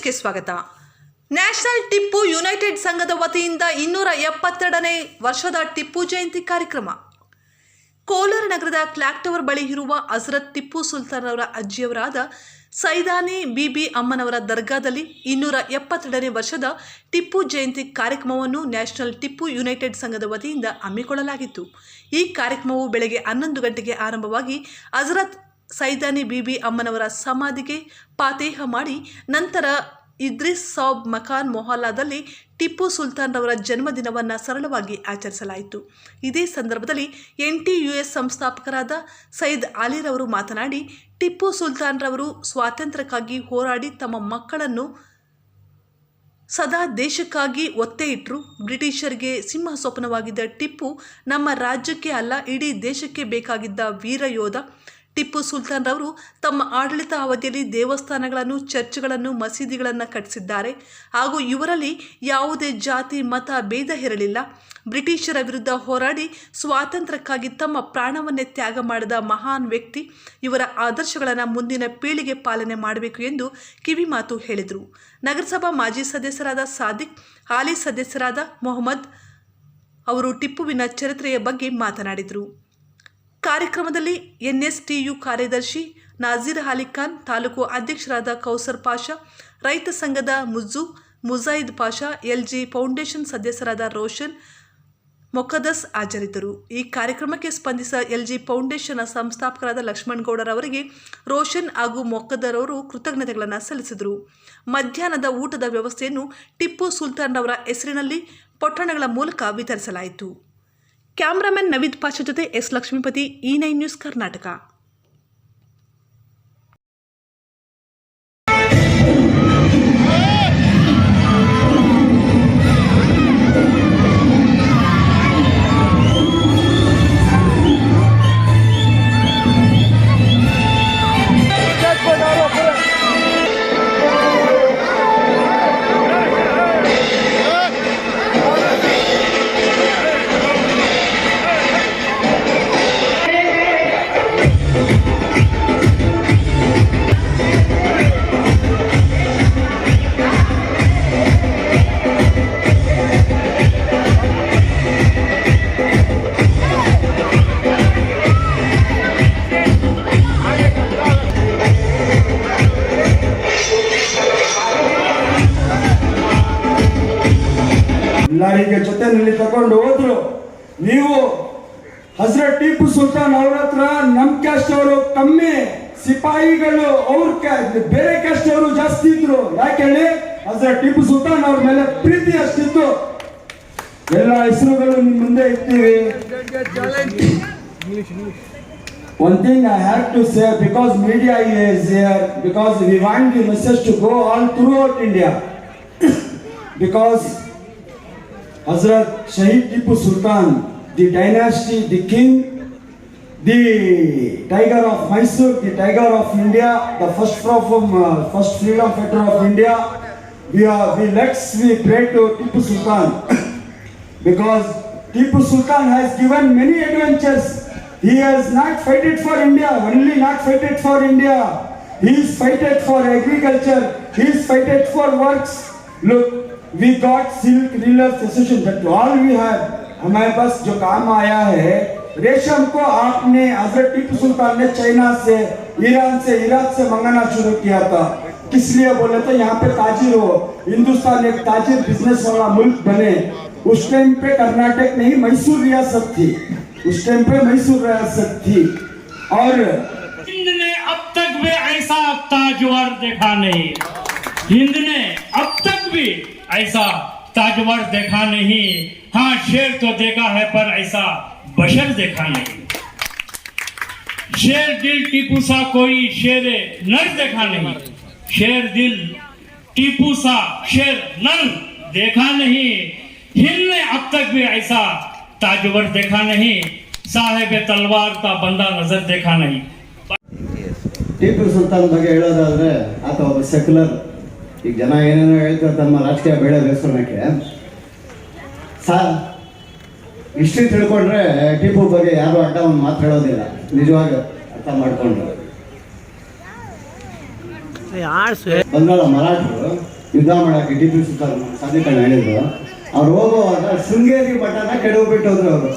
ನ್ಯೂಸ್ಗೆ ಸ್ವಾಗತ. National Tipu United ಸಂಘದ ವತಿಯಿಂದ 272ನೇ ವರ್ಷದ ಟಿಪ್ಪು ಜಯಂತಿ ಕಾರ್ಯಕ್ರಮ. ಕೋಲಾರ ನಗರದ ಕ್ಲಾಕ್ ಟವರ್ ಬಳಿ ಇರುವ ಹಜರತ್ ಟಿಪ್ಪು ಸುಲ್ತಾನ್ ಅವರ ಅಜ್ಜಿಯವರಾದ ಸೈದಾನಿ ಬೀಬಿ ಅಮ್ಮನವರ ದರ್ಗಾದಲ್ಲಿ 272ನೇ ವರ್ಷದ ಟಿಪ್ಪು ಜಯಂತಿ ಕಾರ್ಯಕ್ರಮವನ್ನು ನ್ಯಾಷನಲ್ ಟಿಪ್ಪು ಯುನೈಟೆಡ್ ಸಂಘದ ವತಿಯಿಂದ ಹಮ್ಮಿಕೊಳ್ಳಲಾಗಿತ್ತು. ಈ ಕಾರ್ಯಕ್ರಮವು ಬೆಳಗ್ಗೆ 11 ಗಂಟೆಗೆ ಆರಂಭವಾಗಿ ಹಜರತ್ ಸೈದಾನಿ ಬೀಬಿ ಅಮ್ಮನವರ ಸಮಾಧಿಗೆ ಫಾತೇಹ ಮಾಡಿ ನಂತರ ಇದ್ರಿಸ್ ಸಾಬ್ ಮಕಾನ್ ಮೊಹಲ್ಲಾದಲ್ಲಿ ಟಿಪ್ಪು ಸುಲ್ತಾನ್ ರವರ ಜನ್ಮದಿನವನ್ನು ಸರಳವಾಗಿ ಆಚರಿಸಲಾಯಿತು. ಇದೇ ಸಂದರ್ಭದಲ್ಲಿ NTUS ಸಂಸ್ಥಾಪಕರಾದ ಸೈಯದ್ ಅಲಿರವರು ಮಾತನಾಡಿ, ಟಿಪ್ಪು ಸುಲ್ತಾನ್ ರವರು ಸ್ವಾತಂತ್ರ್ಯಕ್ಕಾಗಿ ಹೋರಾಡಿ ತಮ್ಮ ಮಕ್ಕಳನ್ನು ಸದಾ ದೇಶಕ್ಕಾಗಿ ಒತ್ತೆ ಇಟ್ಟರು. ಬ್ರಿಟಿಷರಿಗೆ ಸಿಂಹ ಸ್ವಪ್ನವಾಗಿದ್ದ ಟಿಪ್ಪು ನಮ್ಮ ರಾಜ್ಯಕ್ಕೆ ಅಲ್ಲ, ಇಡೀ ದೇಶಕ್ಕೆ ಬೇಕಾಗಿದ್ದ ವೀರ ಯೋಧ. ಟಿಪ್ಪು ಸುಲ್ತಾನ್ ರವರು ತಮ್ಮ ಆಡಳಿತ ಅವಧಿಯಲ್ಲಿ ದೇವಸ್ಥಾನಗಳನ್ನು, ಚರ್ಚ್ಗಳನ್ನು, ಮಸೀದಿಗಳನ್ನು ಕಟ್ಟಿಸಿದ್ದಾರೆ ಹಾಗೂ ಇವರಲ್ಲಿ ಯಾವುದೇ ಜಾತಿ ಮತ ಭೇದ ಇರಲಿಲ್ಲ. ಬ್ರಿಟಿಷರ ವಿರುದ್ಧ ಹೋರಾಡಿ ಸ್ವಾತಂತ್ರ್ಯಕ್ಕಾಗಿ ತಮ್ಮ ಪ್ರಾಣವನ್ನೇ ತ್ಯಾಗ ಮಾಡಿದ ಮಹಾನ್ ವ್ಯಕ್ತಿ. ಇವರ ಆದರ್ಶಗಳನ್ನು ಮುಂದಿನ ಪೀಳಿಗೆ ಪಾಲನೆ ಮಾಡಬೇಕು ಎಂದು ಕಿವಿಮಾತು ಹೇಳಿದರು. ನಗರಸಭಾ ಮಾಜಿ ಸದಸ್ಯರಾದ ಸಾದಿಕ್, ಹಾಲಿ ಸದಸ್ಯರಾದ ಮೊಹಮ್ಮದ್ ಅವರು ಟಿಪ್ಪುವಿನ ಚರಿತ್ರೆಯ ಬಗ್ಗೆ ಮಾತನಾಡಿದರು. ಕಾರ್ಯಕ್ರಮದಲ್ಲಿ NSTU ಕಾರ್ಯದರ್ಶಿ ನಾಜೀರ್ ಅಲಿ ಖಾನ್, ತಾಲೂಕು ಅಧ್ಯಕ್ಷರಾದ ಕೌಸರ್ ಪಾಷಾ, ರೈತ ಸಂಘದ ಮುಜಾಹಿದ್ ಪಾಷಾ, LG ಫೌಂಡೇಶನ್ ಸದಸ್ಯರಾದ ರೋಷನ್ ಮೊಕದ್ದಸ್ ಹಾಜರಿದ್ದರು. ಈ ಕಾರ್ಯಕ್ರಮಕ್ಕೆ ಸ್ಪಂದಿಸಿದ LG ಫೌಂಡೇಶನ್ ಸಂಸ್ಥಾಪಕರಾದ ಲಕ್ಷ್ಮಣ್ ಗೌಡರವರಿಗೆ ರೋಷನ್ ಹಾಗೂ ಮೊಕದ್ದರ್ ಅವರು ಕೃತಜ್ಞತೆಗಳನ್ನು ಸಲ್ಲಿಸಿದರು. ಮಧ್ಯಾಹ್ನದ ಊಟದ ವ್ಯವಸ್ಥೆಯನ್ನು ಟಿಪ್ಪು ಸುಲ್ತಾನ್ ರವರ ಹೆಸರಿನಲ್ಲಿ ಪೊಟ್ಟಣಗಳ ಮೂಲಕ ವಿತರಿಸಲಾಯಿತು. ಕ್ಯಾಮ್ರಾಮನ್ ನವೀದ್ ಪಾಷಾ ಜೊತೆ S Lakshmipathi, E9 news Karnataka. ಎಲ್ಲರಿಗೆ ಜೊತೆನಲ್ಲಿ ತಗೊಂಡು ಹೋದ್ರು. ನೀವು ಹಜರತ್ ಟಿಪ್ಪು ಸುಲ್ತಾನ್ ಅವ್ರ ಹತ್ರ ನಮ್ ಕ್ಯಾಸ್ಟ್ ಅವರು ಕಮ್ಮಿ, ಸಿಪಾಯಿಗಳು ಅವ್ರ ಬೇರೆ ಕ್ಯಾಸ್ಟ್ ಅವರು ಜಾಸ್ತಿ ಇದ್ರು. ಯಾಕೆ ಹೇಳಿ? ಹಜರತ್ ಟಿಪ್ಪು ಸುಲ್ತಾನ್ ಅವ್ರ ಮೇಲೆ ಪ್ರೀತಿ ಅಷ್ಟಿತ್ತು. ಎಲ್ಲ ಹೆಸರುಗಳು ನಿಮ್ ಮುಂದೆ ಇರ್ತೀವಿ. One thing I have to say, because media is here, because we want the message to go all throughout India. Because Hazrat Shahid Tipu Sultan, the dynasty, the king, the tiger of Mysore, the tiger of India, the first freedom fighter of India, we pray to Tipu Sultan because Tipu Sultan has given many adventures. He has not fought for India, only not fought for India. He is fighted for agriculture. He is fighted for works. Look, we got silk reelers association, that all we have. हमारे पास जो काम आया है, रेशम को आपने हजरत टिप्पू सुल्तान ने China से, ईरान से, इराक से मंगाना शुरू किया था. किस लिए बोले तो यहाँ पे ताजिर हो, हिंदुस्तान एक ताजिर बिजनेस वाला मुल्क बने. उस टाइम पे कर्नाटक नहीं, मैसूर रियासत थी. उस टाइम पे मैसूर रियासत थी. और हिंद ने अब तक भी ऐसा ताजवर देखा नहीं. हिंद ने अब तक भी ऐसा ताजवर देखा नहीं. हाँ, शेर तो देखा है पर ऐसा बशर देखा नहीं. शेर दिल टीपू सा कोई शेर नर देखा नहीं. शेर दिल टीपू सा शेर नर देखा नहीं. हिंद ने अब तक भी ऐसा ताजवर देखा नहीं. साहेब तलवार का बंदा नजर देखा नहीं. ಟಿಪ್ಪು ಸುಲ್ತಾನ್ ಬಗ್ಗೆ ಹೇಳೋದಾದ್ರೆ ಆತ ಒಬ್ಬ ಸೆಕ್ಯುಲರ್. ಈಗ ಜನ ಏನೇನೋ ಹೇಳ್ತಾರೆ ತಮ್ಮ ರಾಜಕೀಯ ಬೇಳೆ ಬೇಸರಕ್ಕೆ. ಹಿಸ್ಟ್ರಿ ತಿಳ್ಕೊಂಡ್ರೆ ಟಿಪ್ಪು ಬಗ್ಗೆ ಯಾರು ಅಡ್ಡ ಒಂದು ಮಾತು ಹೇಳೋದಿಲ್ಲ, ನಿಜವಾಗಿ ಅರ್ಥ ಮಾಡ್ಕೊಂಡ್ರೆ. ಬಂಗಾಳ ಮರಾಠರು ಯುದ್ಧ ಮಾಡೋಕ್ಕೆ ಟಿಪ್ಪು ಸುಲ್ತಾನ್ ಸಾಧಿಕರಣ ಹೇಳಿದ್ರು. ಅವ್ರು ಹೋಗುವಾಗ ಶೃಂಗೇರಿ ಮಠನ ಕೆಡವಿಬಿಟ್ಟು ಹೋದ್ರು ಅವರು.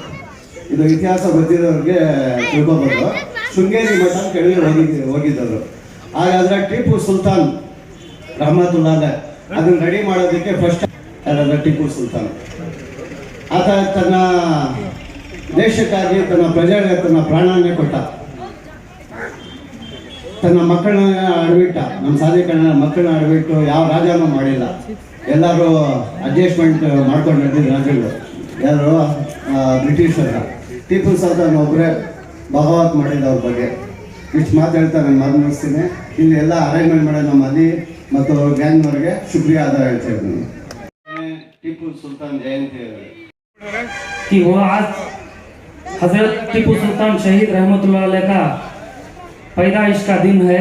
ಇದು ಇತಿಹಾಸ ಗೊತ್ತಿರೋರಿಗೆ ತಿಳ್ಕೊಬೋದು. ಶೃಂಗೇರಿ ಮಠ ಕೆಡವಿ ಹೋಗಿದ್ದವರು. ಹಾಗಾದ್ರೆ ಟಿಪ್ಪು ಸುಲ್ತಾನ್ ರಹಮತುಲ್ಲಾಹ ಅದನ್ನು ರೆಡಿ ಮಾಡೋದಕ್ಕೆ ಫಸ್ಟ್ ಯಾರಾದ್ರೆ ಟಿಪ್ಪು ಸುಲ್ತಾನ್. ಆತ ತನ್ನ ದೇಶಕ್ಕಾಗಿ ತನ್ನ ಪ್ರಜೆಗಳಿಗೆ ತನ್ನ ಪ್ರಾಣವನ್ನೇ ಕೊಟ್ಟ. ತನ್ನ ಮಕ್ಕಳನ್ನ ಅಡವಿಟ್ಟ. ನಮ್ಮ ಸಾಧಿಕರಣ ಮಕ್ಕಳನ್ನ ಅಡವಿಟ್ಟು ಯಾವ ರಾಜನೂ ಮಾಡಿಲ್ಲ. ಎಲ್ಲರೂ ಅಡ್ಜಸ್ಟ್ಮೆಂಟ್ ಮಾಡ್ಕೊಂಡು ನಡೆದಿದ್ದು ರಾಜ್ಯಗಳು ಯಾರು ಬ್ರಿಟಿಷರ. ಟಿಪ್ಪು ಸುಲ್ತಾನ್ ಒಬ್ಬರೇ ಬಗಾವತ್ ಮಾಡಿದ ಅವ್ರ ಬಗ್ಗೆ. ಇಷ್ಟು ಮಾತಾಡ್ತಾ ನಾನು ಮಾತನಾಡಿಸ್ತೀನಿ. ಇಲ್ಲಿ ಎಲ್ಲ ಅರೇಂಜ್ಮೆಂಟ್ ಮಾಡೋ ನಮ್ಮ ಅಲಿ ಮತ್ತು ಗ್ಯಾಂಗ್ನವ್ರಿಗೆ ಶುಕ್ರಿಯಾ ಆಧಾರ ಹೇಳ್ತಾ ಇದ್ದೀನಿ. ಟಿಪ್ಪು ಸುಲ್ತಾನ್ ಜಯಂತಿ कि वो आज हजरत टीपू सुल्तान शहीद रहमतुल्लाह अलैह का पैदाइश का दिन है।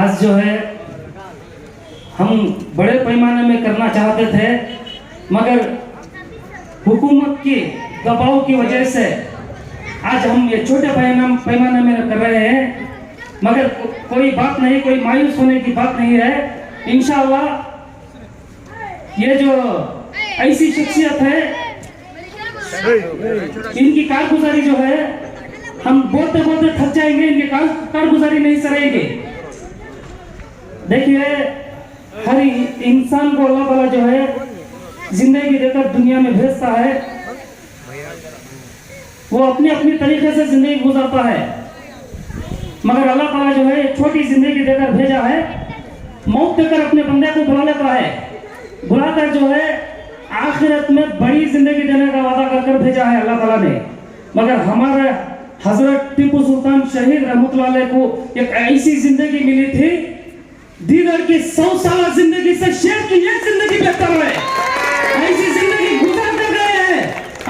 आज जो है हम बड़े पैमाने में करना चाहते थे, मगर हुकूमत के दबाव की वजह से आज हम ये छोटे पैमाने में कर रहे हैं। मगर कोई बात नहीं, कोई मायूस होने की बात नहीं है। इंशाअल्लाह ये जो ऐसी शख्सियत है, इनकी कारगुजारी जो है हम बोलते बोलते थक जाएंगे, इनकी कारगुजारी नहीं सरेंगे। देखिए, हर इंसान को अल्लाह ताला जो है जिंदगी देकर दुनिया में भेजता है। वो अपनी अपनी तरीके से जिंदगी गुजारता है, मगर अल्लाह ताला जो है छोटी जिंदगी देकर भेजा है। मौत देकर अपने बंदे को बुला लेता है, बुलाकर जो है आखिरत में बड़ी जिंदगी देने का वादा कर भेजा है अल्लाह ताला ने। मगर हमारे हजरत टीपू सुल्तान शहीद रहमतुल्लाह अलैह को एक ऐसी जिंदगी मिली थी, दीगर की 100 साल जिंदगी से शेर की एक जिंदगी बेहतर है। ऐसी जिंदगी गुजार कर गए हैं,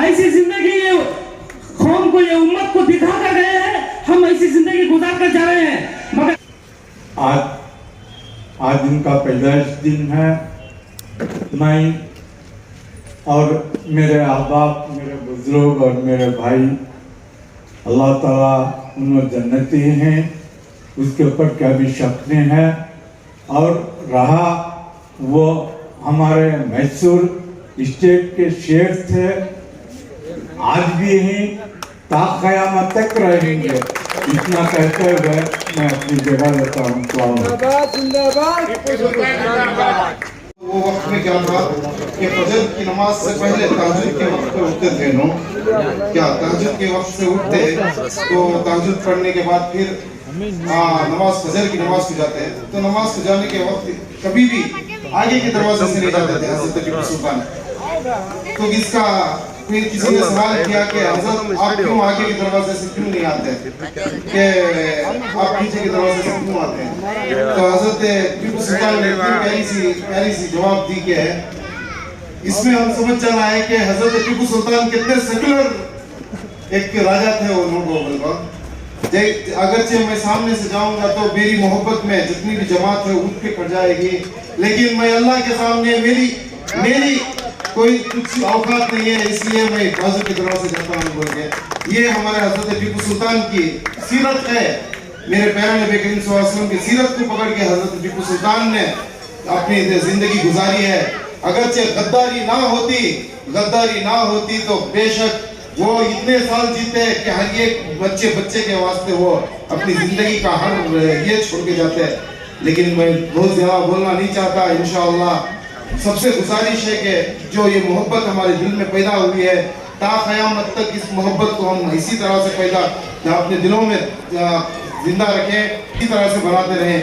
ऐसी जिंदगी ये कौम को, ये उम्मत को दिखा कर गए हैं। हम ऐसी जिंदगी गुजार कर जा रहे हैं। मगर आज इनका पैदाइश दिन है। मैं और मेरे अहबाब, मेरे बुजुर्ग और मेरे भाई, अल्लाह ताला उन्होंने जन्नती हैं, उसके ऊपर क्या भी शक नहीं है। और रहा वो हमारे मैसूर स्टेट के शेर थे, आज भी हैं, ता क़यामत तक रहेंगे। इतना कहते हुए मैं अपनी जगह लेता हूँ। वो वक्त में क्या था कि फजर की नमाज से पहले तहज्जुद के वक्त पे उठते थे लोग। क्या तहज्जुद के वक्त से उठते तो तहज्जुद पढ़ने के बाद फिर नमाज फजर की नमाज को जाते हैं। तो नमाज को जाने के वक्त कभी भी आगे के दरवाजे से नहीं जाते थे हज़रत टीपू सुल्तान। तो इसका फिर किसी ने सवाल किया कि हज़रत आप क्यों आगे के दरवाजे से क्यों नहीं आते, कि आप पीछे के दरवाजे से क्यों आते हैं? तो हज़रत टीपू सुल्तान ने प्यारी सी जवाब दी कि इसमें हम समझ जाना है कि हज़रत टीपू सुल्तान कितने सेकुलर एक राजा थे। वो नोट अगरचे मैं सामने से जाऊंगा तो मेरी मोहब्बत में जितनी भी जमात है उठ के खड़ जाएगी, लेकिन मैं अल्लाह के सामने मेरी कोई कुछ औकात नहीं है, इसलिए मैं बाजू की तरफ से जाता हूँ बोल के। ये हमारे हज़रत टीपू सुल्तान की सीरत है। मेरे प्यारे नबी करीम सल्लल्लाहु अलैहि वसल्लम की सीरत को पकड़ के हज़रत टीपू सुल्तान ने अपनी जिंदगी गुजारी है। अगरचे गद्दारी ना होती तो बेशक वो इतने साल जीते कि हर एक बच्चे के वास्ते वो अपनी जिंदगी का हर ये छोड़ के जाते हैं। लेकिन मैं बहुत ज़्यादा बोलना नहीं चाहता। इंशाअल्लाह सबसे गुजारिश है कि जो ये मोहब्बत हमारे दिल में पैदा हुई है, ता क़यामत तक इस मोहब्बत को हम इसी तरह से पैदा अपने दिलों में जिंदा रखें, इसी तरह से बनाते रहें।